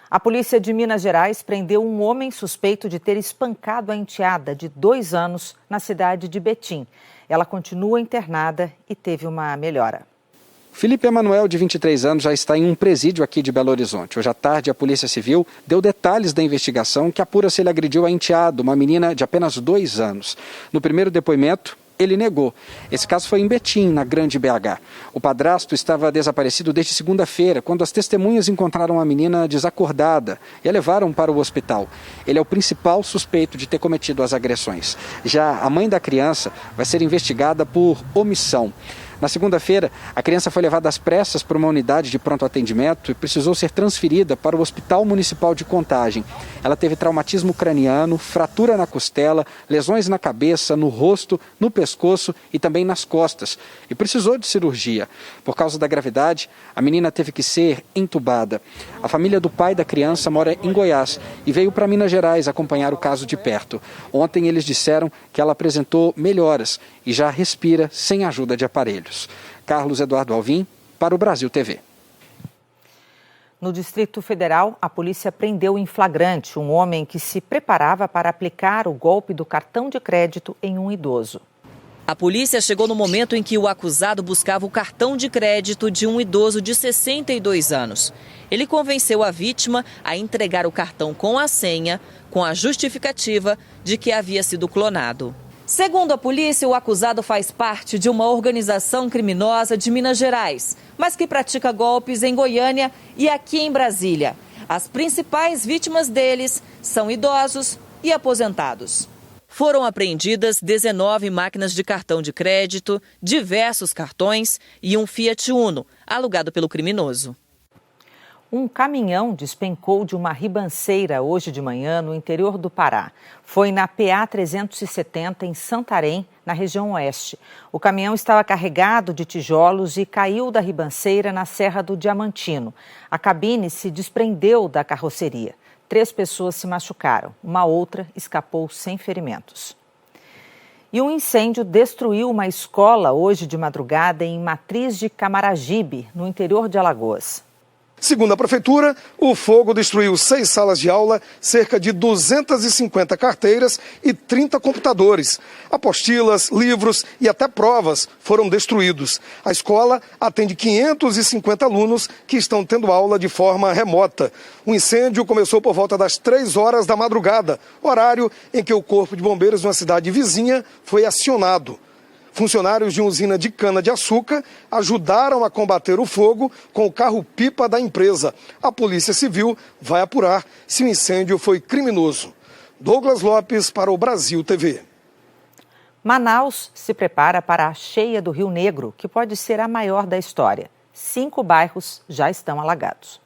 A polícia de Minas Gerais prendeu um homem suspeito de ter espancado a enteada de 2 anos na cidade de Betim. Ela continua internada e teve uma melhora. Felipe Emanuel, de 23 anos, já está em um presídio aqui de Belo Horizonte. Hoje à tarde, a Polícia Civil deu detalhes da investigação que apura se ele agrediu a enteada, uma menina de apenas 2 anos. No primeiro depoimento, ele negou. Esse caso foi em Betim, na Grande BH. O padrasto estava desaparecido desde segunda-feira, quando as testemunhas encontraram a menina desacordada e a levaram para o hospital. Ele é o principal suspeito de ter cometido as agressões. Já a mãe da criança vai ser investigada por omissão. Na segunda-feira, a criança foi levada às pressas para uma unidade de pronto atendimento e precisou ser transferida para o Hospital Municipal de Contagem. Ela teve traumatismo craniano, fratura na costela, lesões na cabeça, no rosto, no pescoço e também nas costas. E precisou de cirurgia. Por causa da gravidade, a menina teve que ser entubada. A família do pai da criança mora em Goiás e veio para Minas Gerais acompanhar o caso de perto. Ontem eles disseram que ela apresentou melhoras e já respira sem ajuda de aparelhos. Carlos Eduardo Alvim, para o Brasil TV. No Distrito Federal, a polícia prendeu em flagrante um homem que se preparava para aplicar o golpe do cartão de crédito em um idoso. A polícia chegou no momento em que o acusado buscava o cartão de crédito de um idoso de 62 anos. Ele convenceu a vítima a entregar o cartão com a senha, com a justificativa de que havia sido clonado. Segundo a polícia, o acusado faz parte de uma organização criminosa de Minas Gerais, mas que pratica golpes em Goiânia e aqui em Brasília. As principais vítimas deles são idosos e aposentados. Foram apreendidas 19 máquinas de cartão de crédito, diversos cartões e um Fiat Uno, alugado pelo criminoso. Um caminhão despencou de uma ribanceira hoje de manhã no interior do Pará. Foi na PA 370, em Santarém, na região oeste. O caminhão estava carregado de tijolos e caiu da ribanceira na Serra do Diamantino. A cabine se desprendeu da carroceria. 3 pessoas se machucaram. Uma outra escapou sem ferimentos. E um incêndio destruiu uma escola hoje de madrugada em Matriz de Camaragibe, no interior de Alagoas. Segundo a Prefeitura, o fogo destruiu 6 salas de aula, cerca de 250 carteiras e 30 computadores. Apostilas, livros e até provas foram destruídos. A escola atende 550 alunos que estão tendo aula de forma remota. O incêndio começou por volta das 3 horas da madrugada, horário em que o Corpo de Bombeiros de uma cidade vizinha foi acionado. Funcionários de uma usina de cana-de-açúcar ajudaram a combater o fogo com o carro-pipa da empresa. A Polícia Civil vai apurar se o incêndio foi criminoso. Douglas Lopes para o Brasil TV. Manaus se prepara para a cheia do Rio Negro, que pode ser a maior da história. 5 bairros já estão alagados.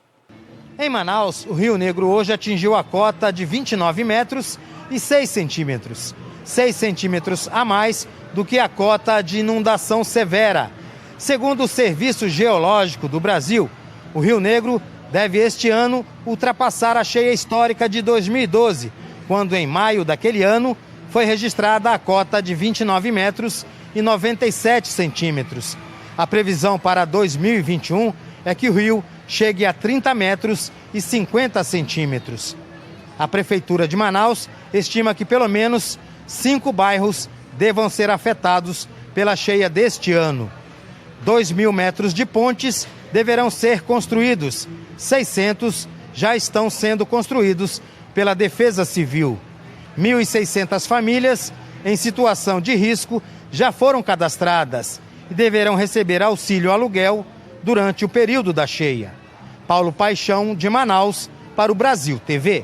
Em Manaus, o Rio Negro hoje atingiu a cota de 29 metros e 6 centímetros. 6 centímetros a mais do que a cota de inundação severa. Segundo o Serviço Geológico do Brasil, o Rio Negro deve este ano ultrapassar a cheia histórica de 2012, quando em maio daquele ano foi registrada a cota de 29 metros e 97 centímetros. A previsão para 2021 é que o rio chegue a 30 metros e 50 centímetros. A Prefeitura de Manaus estima que pelo menos 5 bairros devam ser afetados pela cheia deste ano. 2.000 metros de pontes deverão ser construídos. 600 já estão sendo construídos pela Defesa Civil. 1.600 famílias em situação de risco já foram cadastradas e deverão receber auxílio aluguel durante o período da cheia. Paulo Paixão, de Manaus, para o Brasil TV.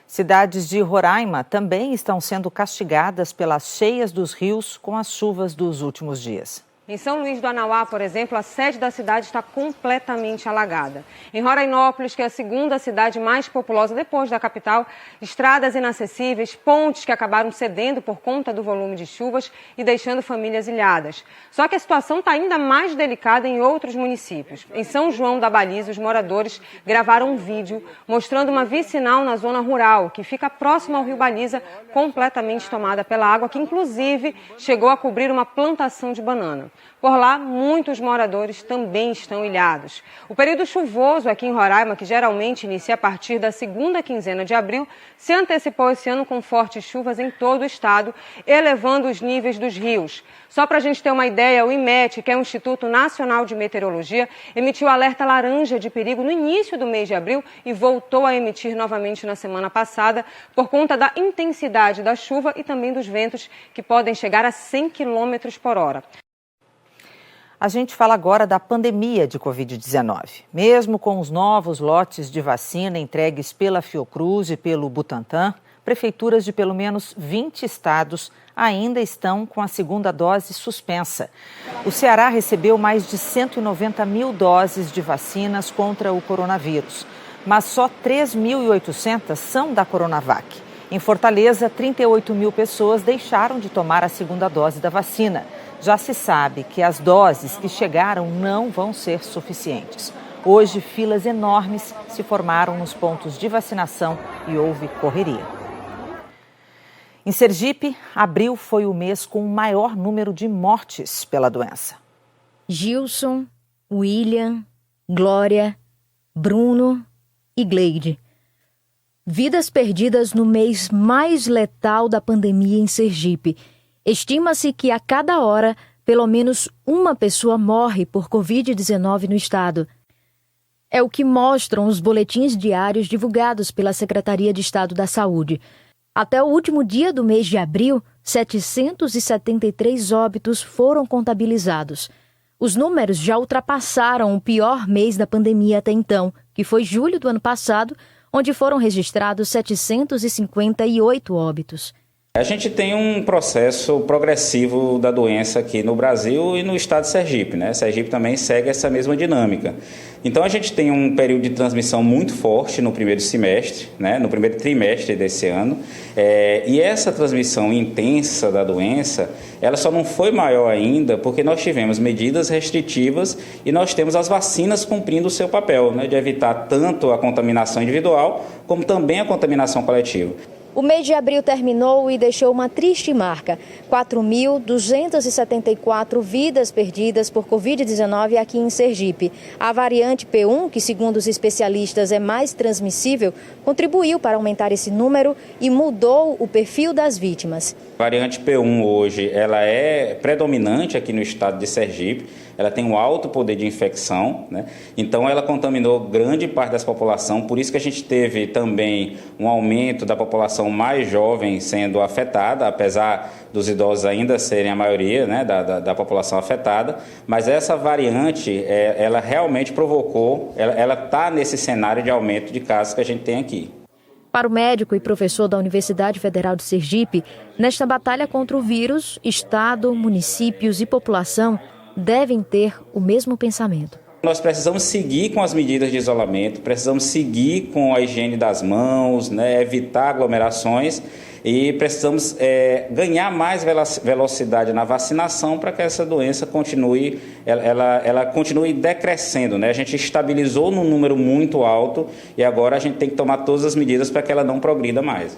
Cidades de Roraima também estão sendo castigadas pelas cheias dos rios com as chuvas dos últimos dias. Em São Luís do Anauá, por exemplo, a sede da cidade está completamente alagada. Em Rorainópolis, que é a segunda cidade mais populosa depois da capital, estradas inacessíveis, pontes que acabaram cedendo por conta do volume de chuvas e deixando famílias ilhadas. Só que a situação está ainda mais delicada em outros municípios. Em São João da Baliza, os moradores gravaram um vídeo mostrando uma vicinal na zona rural, que fica próxima ao rio Baliza, completamente tomada pela água, que inclusive chegou a cobrir uma plantação de banana. Por lá, muitos moradores também estão ilhados. O período chuvoso aqui em Roraima, que geralmente inicia a partir da segunda quinzena de abril, se antecipou esse ano com fortes chuvas em todo o estado, elevando os níveis dos rios. Só para a gente ter uma ideia, o IMET, que é o Instituto Nacional de Meteorologia, emitiu alerta laranja de perigo no início do mês de abril e voltou a emitir novamente na semana passada por conta da intensidade da chuva e também dos ventos que podem chegar a 100 km por hora. A gente fala agora da pandemia de Covid-19. Mesmo com os novos lotes de vacina entregues pela Fiocruz e pelo Butantan, prefeituras de pelo menos 20 estados ainda estão com a segunda dose suspensa. O Ceará recebeu mais de 190 mil doses de vacinas contra o coronavírus, mas só 3.800 são da Coronavac. Em Fortaleza, 38 mil pessoas deixaram de tomar a segunda dose da vacina. Já se sabe que as doses que chegaram não vão ser suficientes. Hoje, filas enormes se formaram nos pontos de vacinação e houve correria. Em Sergipe, abril foi o mês com o maior número de mortes pela doença. Gilson, William, Glória, Bruno e Gleide. Vidas perdidas no mês mais letal da pandemia em Sergipe. Estima-se que a cada hora, pelo menos uma pessoa morre por Covid-19 no estado. É o que mostram os boletins diários divulgados pela Secretaria de Estado da Saúde. Até o último dia do mês de abril, 773 óbitos foram contabilizados. Os números já ultrapassaram o pior mês da pandemia até então, que foi julho do ano passado, onde foram registrados 758 óbitos. A gente tem um processo progressivo da doença aqui no Brasil e no estado de Sergipe, né? Sergipe também segue essa mesma dinâmica. Então a gente tem um período de transmissão muito forte no primeiro semestre, né? No primeiro trimestre desse ano. E essa transmissão intensa da doença, ela só não foi maior ainda porque nós tivemos medidas restritivas e nós temos as vacinas cumprindo o seu papel, né? De evitar tanto a contaminação individual como também a contaminação coletiva. O mês de abril terminou e deixou uma triste marca. 4.274 vidas perdidas por Covid-19 aqui em Sergipe. A variante P1, que segundo os especialistas é mais transmissível, contribuiu para aumentar esse número e mudou o perfil das vítimas. A variante P1 hoje ela é predominante aqui no estado de Sergipe. Ela tem um alto poder de infecção, né? Então ela contaminou grande parte dessa população, por isso que a gente teve também um aumento da população mais jovem sendo afetada, apesar dos idosos ainda serem a maioria, né, da população afetada, mas essa variante, ela realmente provocou, ela está nesse cenário de aumento de casos que a gente tem aqui. Para o médico e professor da Universidade Federal de Sergipe, nesta batalha contra o vírus, Estado, municípios e população devem ter o mesmo pensamento. Nós precisamos seguir com as medidas de isolamento, precisamos seguir com a higiene das mãos, né, evitar aglomerações e precisamos ganhar mais velocidade na vacinação para que essa doença continue, ela continue decrescendo, né? A gente estabilizou num número muito alto e agora a gente tem que tomar todas as medidas para que ela não progrida mais.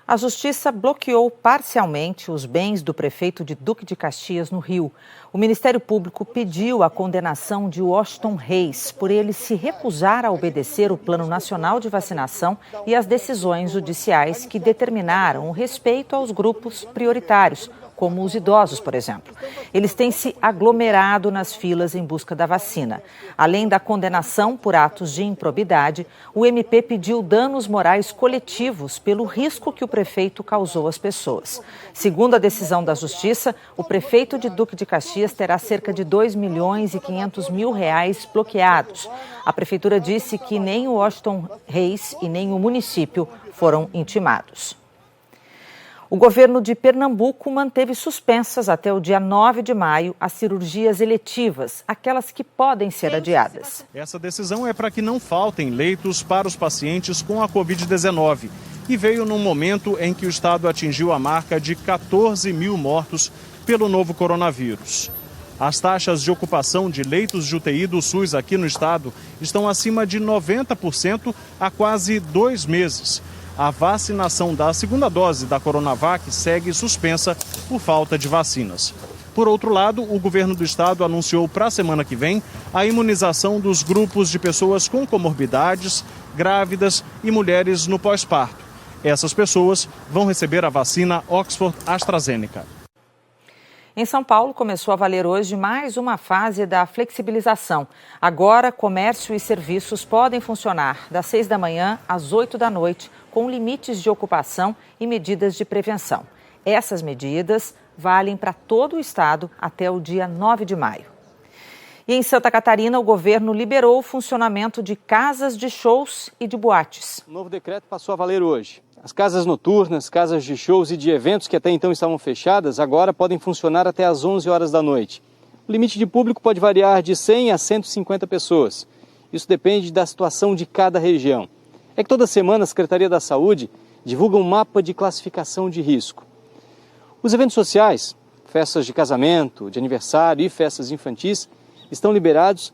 A Justiça bloqueou parcialmente os bens do prefeito de Duque de Caxias, no Rio. O Ministério Público pediu a condenação de Washington Reis por ele se recusar a obedecer o Plano Nacional de Vacinação e as decisões judiciais que determinaram o respeito aos grupos prioritários, como os idosos, por exemplo. Eles têm se aglomerado nas filas em busca da vacina. Além da condenação por atos de improbidade, o MP pediu danos morais coletivos pelo risco que o prefeito causou às pessoas. Segundo a decisão da Justiça, o prefeito de Duque de Caxias terá cerca de R$2.500.000 bloqueados. A prefeitura disse que nem o Washington Reis e nem o município foram intimados. O governo de Pernambuco manteve suspensas até o dia 9 de maio as cirurgias eletivas, aquelas que podem ser adiadas. Essa decisão é para que não faltem leitos para os pacientes com a Covid-19 e veio num momento em que o estado atingiu a marca de 14 mil mortos pelo novo coronavírus. As taxas de ocupação de leitos de UTI do SUS aqui no estado estão acima de 90% há quase 2 meses. A vacinação da segunda dose da Coronavac segue suspensa por falta de vacinas. Por outro lado, o governo do estado anunciou para a semana que vem a imunização dos grupos de pessoas com comorbidades, grávidas e mulheres no pós-parto. Essas pessoas vão receber a vacina Oxford AstraZeneca. Em São Paulo, começou a valer hoje mais uma fase da flexibilização. Agora, comércio e serviços podem funcionar das 6 da manhã às 8 da noite, com limites de ocupação e medidas de prevenção. Essas medidas valem para todo o estado até o dia 9 de maio. E em Santa Catarina, o governo liberou o funcionamento de casas de shows e de boates. O novo decreto passou a valer hoje. As casas noturnas, casas de shows e de eventos que até então estavam fechadas, agora podem funcionar até às 11 horas da noite. O limite de público pode variar de 100 a 150 pessoas. Isso depende da situação de cada região. É que toda semana a Secretaria da Saúde divulga um mapa de classificação de risco. Os eventos sociais, festas de casamento, de aniversário e festas infantis, estão liberados,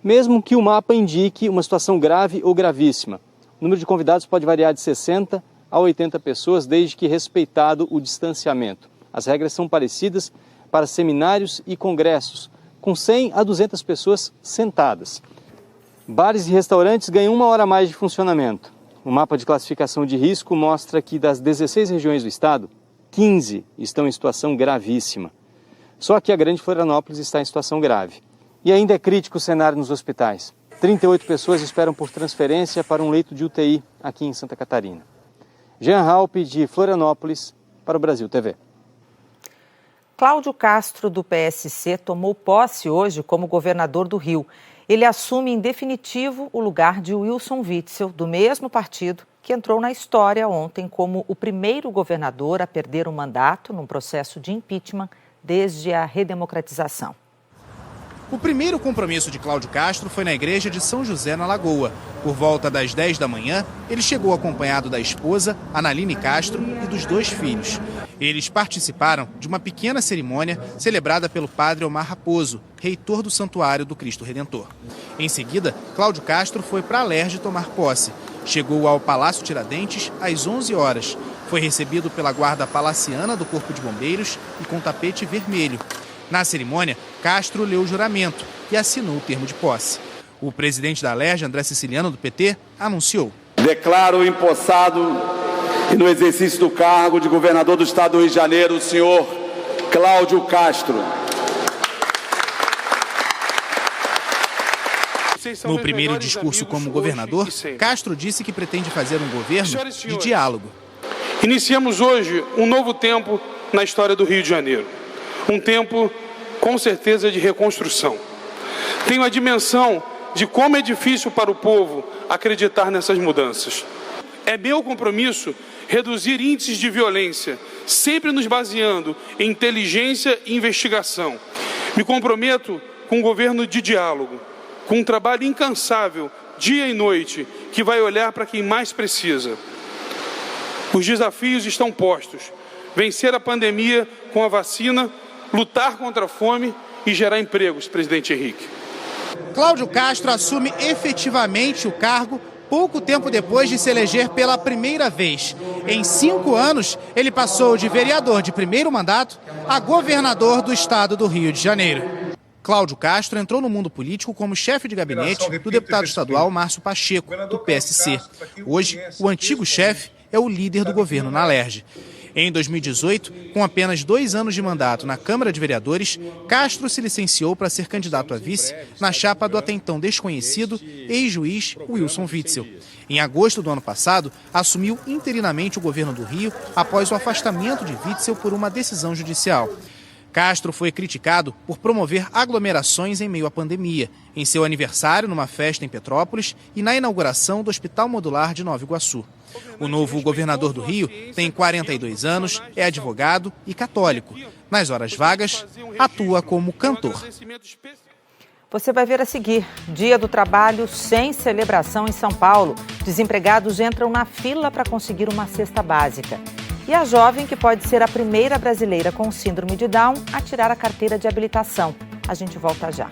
mesmo que o mapa indique uma situação grave ou gravíssima. O número de convidados pode variar de 60 a 80 pessoas, desde que respeitado o distanciamento. As regras são parecidas para seminários e congressos, com 100 a 200 pessoas sentadas. Bares e restaurantes ganham 1 hora a mais de funcionamento. O mapa de classificação de risco mostra que das 16 regiões do estado, 15 estão em situação gravíssima. Só que a Grande Florianópolis está em situação grave. E ainda é crítico o cenário nos hospitais. 38 pessoas esperam por transferência para um leito de UTI aqui em Santa Catarina. Jean Halpe, de Florianópolis, para o Brasil TV. Cláudio Castro, do PSC, tomou posse hoje como governador do Rio. Ele assume em definitivo o lugar de Wilson Witzel, do mesmo partido, que entrou na história ontem como o primeiro governador a perder o mandato num processo de impeachment desde a redemocratização. O primeiro compromisso de Cláudio Castro foi na igreja de São José, na Lagoa. Por volta das 10 da manhã, ele chegou acompanhado da esposa, Analine Castro, e dos 2 filhos. Eles participaram de uma pequena cerimônia celebrada pelo padre Omar Raposo, reitor do Santuário do Cristo Redentor. Em seguida, Cláudio Castro foi para Alerj tomar posse. Chegou ao Palácio Tiradentes às 11 horas. Foi recebido pela guarda palaciana do Corpo de Bombeiros e com tapete vermelho. Na cerimônia, Castro leu o juramento e assinou o termo de posse. O presidente da Alerj, André Siciliano, do PT, anunciou: declaro empossado e no exercício do cargo de governador do estado do Rio de Janeiro, o senhor Cláudio Castro. No primeiro discurso como governador, Castro disse que pretende fazer um governo de diálogo. Iniciamos hoje um novo tempo na história do Rio de Janeiro. Um tempo, com certeza, de reconstrução. Tenho a dimensão de como é difícil para o povo acreditar nessas mudanças. É meu compromisso reduzir índices de violência, sempre nos baseando em inteligência e investigação. Me comprometo com um governo de diálogo, com um trabalho incansável, dia e noite, que vai olhar para quem mais precisa. Os desafios estão postos. Vencer a pandemia com a vacina, lutar contra a fome e gerar empregos, presidente Henrique. Cláudio Castro assume efetivamente o cargo pouco tempo depois de se eleger pela primeira vez. Em 5 anos, ele passou de vereador de primeiro mandato a governador do estado do Rio de Janeiro. Cláudio Castro entrou no mundo político como chefe de gabinete do deputado estadual Márcio Pacheco, do PSC. Hoje, o antigo chefe é o líder do governo na Alerj. Em 2018, com apenas 2 anos de mandato na Câmara de Vereadores, Castro se licenciou para ser candidato a vice na chapa do até então desconhecido ex-juiz Wilson Witzel. Em agosto do ano passado, assumiu interinamente o governo do Rio após o afastamento de Witzel por uma decisão judicial. Castro foi criticado por promover aglomerações em meio à pandemia, em seu aniversário numa festa em Petrópolis e na inauguração do Hospital Modular de Nova Iguaçu. O novo governador do Rio tem 42 anos, é advogado e católico. Nas horas vagas, atua como cantor. Você vai ver a seguir: Dia do Trabalho sem celebração em São Paulo. Desempregados entram na fila para conseguir uma cesta básica. E a jovem que pode ser a primeira brasileira com síndrome de Down a tirar a carteira de habilitação. A gente volta já.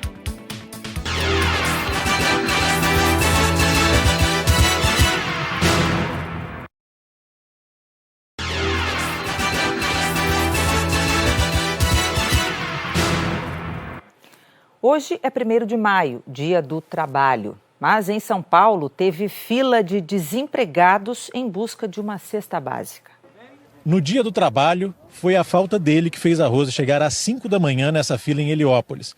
Hoje é 1º de maio, Dia do Trabalho. Mas em São Paulo teve fila de desempregados em busca de uma cesta básica. No Dia do Trabalho, foi a falta dele que fez a Rose chegar às 5 da manhã nessa fila em Heliópolis.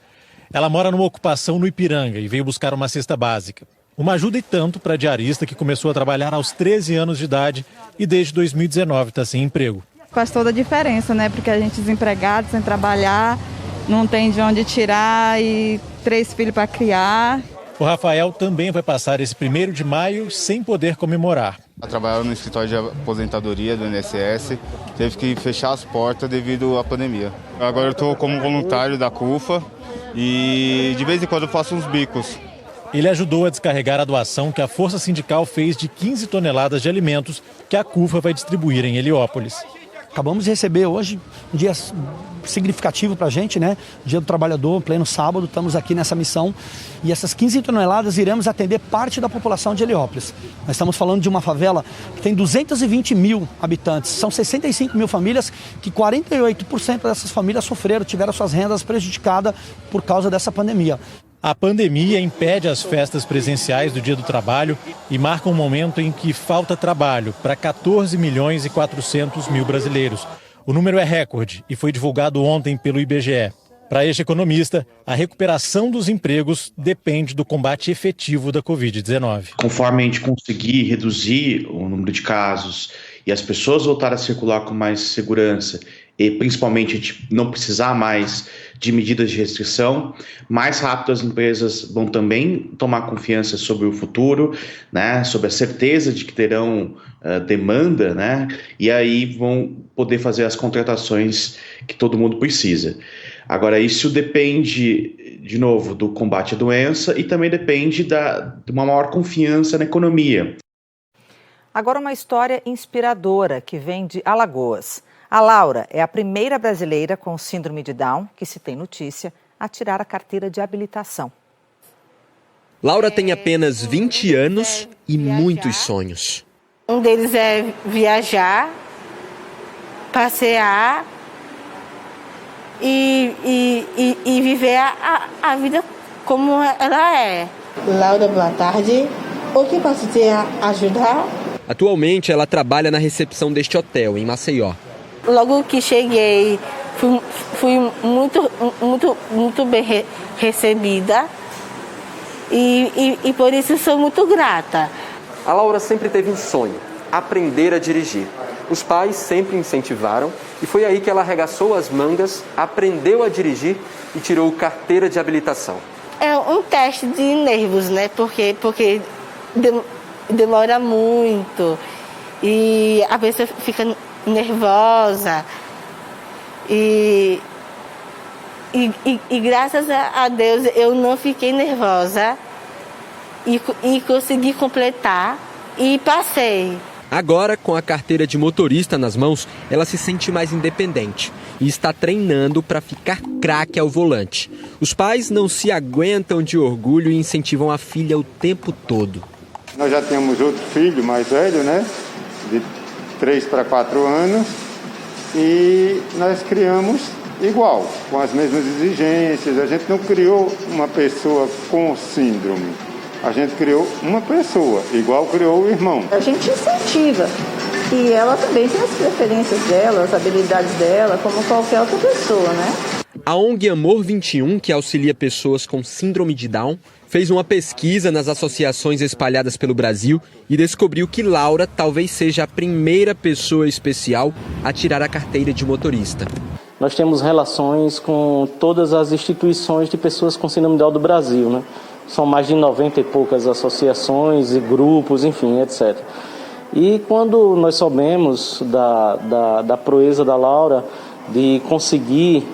Ela mora numa ocupação no Ipiranga e veio buscar uma cesta básica. Uma ajuda e tanto para a diarista que começou a trabalhar aos 13 anos de idade e desde 2019 está sem emprego. Faz toda a diferença, né? Porque a gente desempregado, sem trabalhar, não tem de onde tirar e 3 filhos para criar. O Rafael também vai passar esse 1º de maio sem poder comemorar. Eu trabalhava no escritório de aposentadoria do INSS, teve que fechar as portas devido à pandemia. Agora eu estou como voluntário da CUFA e de vez em quando eu faço uns bicos. Ele ajudou a descarregar a doação que a Força Sindical fez de 15 toneladas de alimentos que a CUFA vai distribuir em Heliópolis. Acabamos de receber hoje um dia significativo para a gente, né? Dia do Trabalhador, pleno sábado, estamos aqui nessa missão. E essas 15 toneladas iremos atender parte da população de Heliópolis. Nós estamos falando de uma favela que tem 220 mil habitantes. São 65 mil famílias que 48% dessas famílias sofreram, tiveram suas rendas prejudicadas por causa dessa pandemia. A pandemia impede as festas presenciais do Dia do Trabalho e marca um momento em que falta trabalho para 14 milhões e 400 mil brasileiros. O número é recorde e foi divulgado ontem pelo IBGE. Para este economista, a recuperação dos empregos depende do combate efetivo da Covid-19. Conforme a gente conseguir reduzir o número de casos e as pessoas voltarem a circular com mais segurança e principalmente a gente não precisar mais de medidas de restrição, mais rápido as empresas vão também tomar confiança sobre o futuro, né, sobre a certeza de que terão demanda, né, e aí vão poder fazer as contratações que todo mundo precisa. Agora, isso depende, de novo, do combate à doença e também depende de uma maior confiança na economia. Agora uma história inspiradora que vem de Alagoas. A Laura é a primeira brasileira com síndrome de Down, que se tem notícia, a tirar a carteira de habilitação. Laura tem apenas 20 anos e muitos sonhos. Um deles é viajar, passear e viver a vida como ela é. Laura, boa tarde. O que posso te ajudar? Atualmente, ela trabalha na recepção deste hotel, em Maceió. Logo que cheguei, fui muito bem recebida e por isso sou muito grata. A Laura sempre teve um sonho, aprender a dirigir. Os pais sempre incentivaram e foi aí que ela arregaçou as mangas, aprendeu a dirigir e tirou carteira de habilitação. É um teste de nervos, né? Porque demora muito e a pessoa fica nervosa e graças a Deus eu não fiquei nervosa e consegui completar e passei. Agora, com a carteira de motorista nas mãos, ela se sente mais independente e está treinando para ficar craque ao volante. Os pais não se aguentam de orgulho e incentivam a filha o tempo todo. Nós já temos outro filho mais velho, né? De 3 para 4 anos. E nós criamos igual, com as mesmas exigências. A gente não criou uma pessoa com síndrome. A gente criou uma pessoa, igual criou o irmão. A gente incentiva. E ela também tem as preferências dela, as habilidades dela, como qualquer outra pessoa, né? A ONG Amor 21, que auxilia pessoas com síndrome de Down, fez uma pesquisa nas associações espalhadas pelo Brasil e descobriu que Laura talvez seja a primeira pessoa especial a tirar a carteira de motorista. Nós temos relações com todas as instituições de pessoas com síndrome de Down do Brasil, né? São mais de 90 e poucas associações e grupos, enfim, etc. E quando nós soubemos da proeza da Laura de conseguir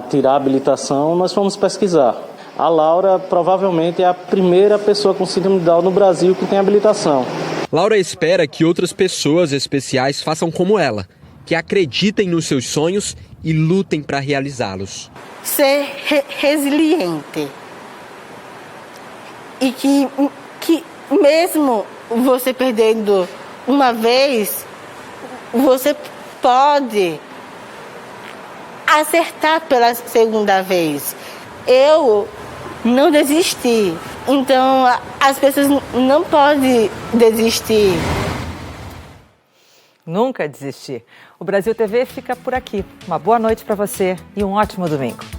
tirar a habilitação, nós fomos pesquisar. A Laura provavelmente é a primeira pessoa com síndrome de Down no Brasil que tem habilitação. Laura espera que outras pessoas especiais façam como ela, que acreditem nos seus sonhos e lutem para realizá-los. Ser resiliente. E que mesmo você perdendo uma vez, você pode acertar pela segunda vez. eu não desisti. Então, as pessoas não podem desistir. Nunca desistir. O Brasil TV fica por aqui. Uma boa noite para você e um ótimo domingo.